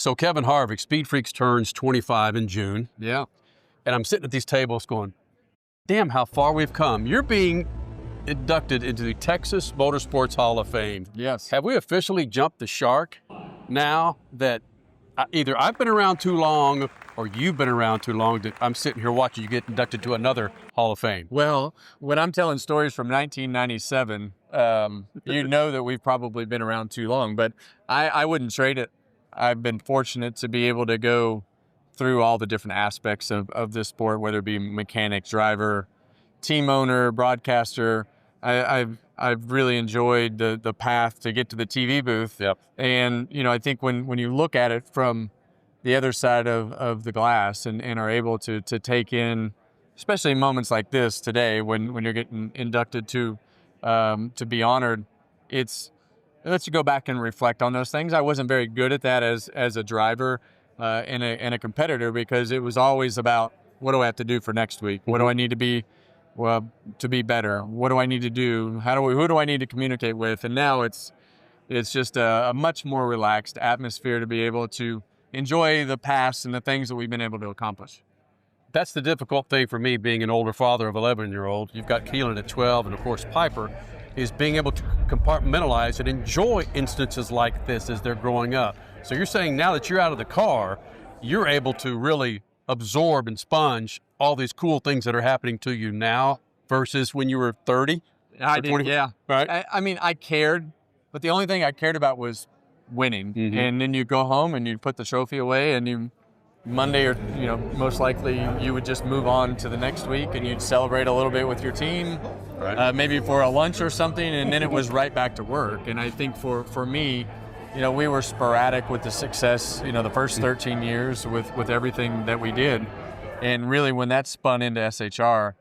So Kevin Harvick, SpeedFreaks turns 25 in June. Yeah. And I'm sitting at these tables going, damn how far we've come. You're being inducted into the Texas Motorsports Hall of Fame. Yes. Have we officially jumped the shark now that either I've been around too long or you've been around too long that I'm sitting here watching you get inducted to another Hall of Fame? Well, when I'm telling stories from 1997, you know that we've probably been around too long, but I wouldn't trade it. I've been fortunate to be able to go through all the different aspects of this sport, whether it be mechanic, driver, team owner, broadcaster. I've really enjoyed the path to get to the TV booth. Yep. And, you know, I think when you look at it from the other side of the glass and are able to take in, especially moments like this today when you're getting inducted to be honored, it lets you go back and reflect on those things. I wasn't very good at that as a driver and a competitor, because it was always about, what do I have to do for next week? What do I need to be better? What do I need to do? Who do I need to communicate with? And now it's just a much more relaxed atmosphere to be able to enjoy the past and the things that we've been able to accomplish. That's the difficult thing for me, being an older father of 11-year-old. You've got Keelan at 12, and of course Piper, is being able to compartmentalize and enjoy instances like this as they're growing up. So you're saying now that you're out of the car, you're able to really absorb and sponge all these cool things that are happening to you now versus when you were 30? I did, yeah. Right? I mean, I cared, but the only thing I cared about was winning. Mm-hmm. And then you go home and you put the trophy away, and Monday, or most likely you would just move on to the next week, and you'd celebrate a little bit with your team, right. Maybe for a lunch or something, and then it was right back to work. And I think for me, we were sporadic with the success, the first 13 years with everything that we did. And really, when that spun into SHR,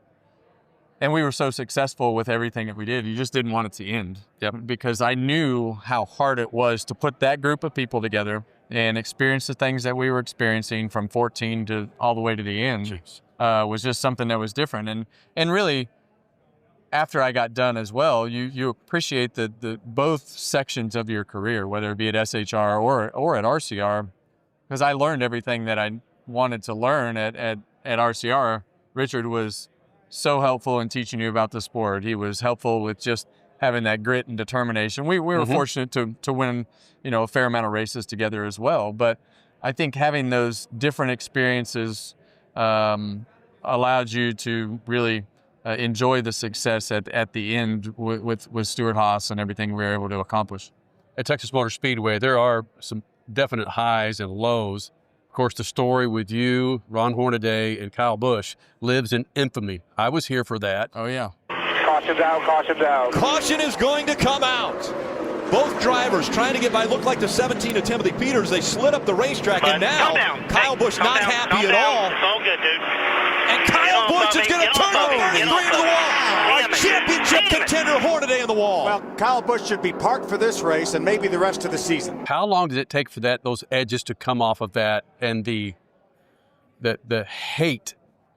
and we were so successful with everything that we did, you just didn't want it to end. Yep. Because I knew how hard it was to put that group of people together and experience the things that we were experiencing from 14 to all the way to the end. Was just something that was different. And really, after I got done as well, you appreciate the both sections of your career, whether it be at SHR or at RCR, because I learned everything that I wanted to learn at RCR. Richard was so helpful in teaching you about the sport. He was helpful with just having that grit and determination. We were mm-hmm. fortunate to win, a fair amount of races together as well. But I think having those different experiences allowed you to really enjoy the success at the end with Stewart Haas and everything we were able to accomplish. At Texas Motor Speedway, there are some definite highs and lows. Of course, the story with you, Ron Hornaday, and Kyle Busch lives in infamy. I was here for that. Oh, yeah. Caution's out, caution's out. Caution is going to come out. Both drivers trying to get by. Looked like the 17 of Timothy Peters. They slid up the racetrack, and now Kyle Busch not happy at all. It's all good, dude. And Kyle Busch is going to turn the 33 to the wall. Our championship contender Hornaday in the wall. Well, Kyle Busch should be parked for this race and maybe the rest of the season. How long did it take for those edges to come off of that, and the hate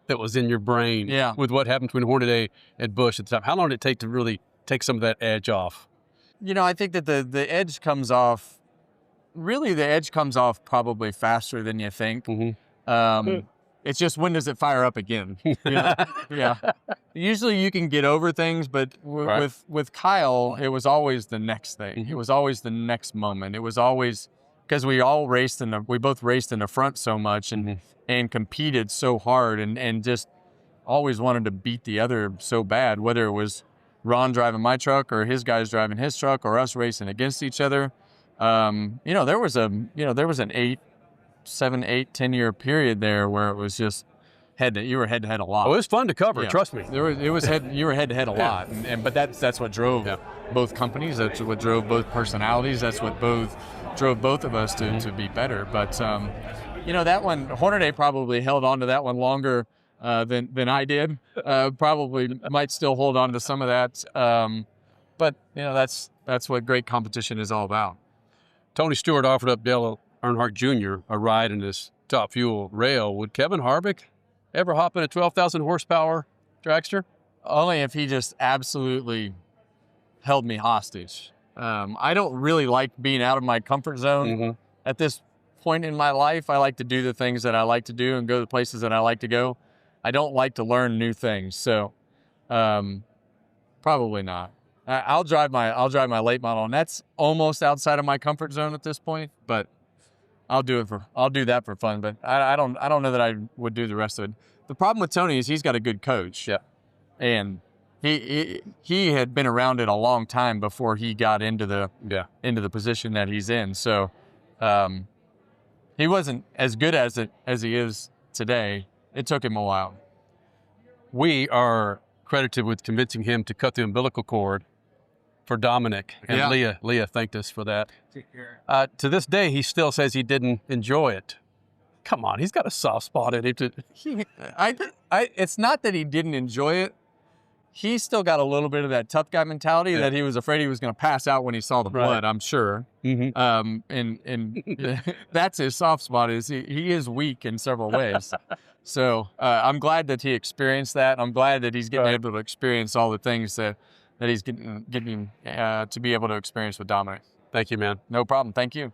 that was in your brain with what happened between Hornaday and Busch at the time? How long did it take to really take some of that edge off? I think that the edge comes off, really the edge comes off probably faster than you think. Mm-hmm. It's just, when does it fire up again? Yeah. Usually you can get over things, but with Kyle, it was always the next thing. Mm-hmm. It was always the next moment. It was always, because we both raced in the front so much and competed so hard and just always wanted to beat the other so bad, whether it was Ron driving my truck or his guys driving his truck or us racing against each other. There was an 7, 8, 10-year period there where it was just you were head to head a lot. Oh, it was fun to cover. Trust me. You were head to head a lot, but that's what drove both companies. That's what drove both personalities. That's what drove both of us to be better. But that one, Hornaday probably held on to that one longer than I did. Probably might still hold on to some of that. But that's what great competition is all about. Tony Stewart offered up Dale Earnhardt Jr. a ride in this Top Fuel rail. Would Kevin Harvick ever hop in a 12,000 horsepower dragster? Only if he just absolutely held me hostage. I don't really like being out of my comfort zone at this point in my life, I like to do the things that I like to do and go to the places that I like to go. I don't like to learn new things, so probably not. I'll drive my late model, and that's almost outside of my comfort zone at this point. But I'll do that for fun. But I don't know that I would do the rest of it. The problem with Tony is he's got a good coach. Yeah. And he had been around it a long time before he got into the position that he's in. So he wasn't as good as he is today. It took him a while. We are credited with convincing him to cut the umbilical cord for Dominic, and Leah thanked us for that. To this day, he still says he didn't enjoy it. Come on, he's got a soft spot in it. It's not that he didn't enjoy it. He still got a little bit of that tough guy mentality that he was afraid he was going to pass out when he saw the blood, I'm sure. Mm-hmm. And that's his soft spot, is he is weak in several ways. So I'm glad that he experienced that. I'm glad that he's getting able to experience all the things that he's getting to be able to experience with Dominic. Thank you, man. No problem. Thank you.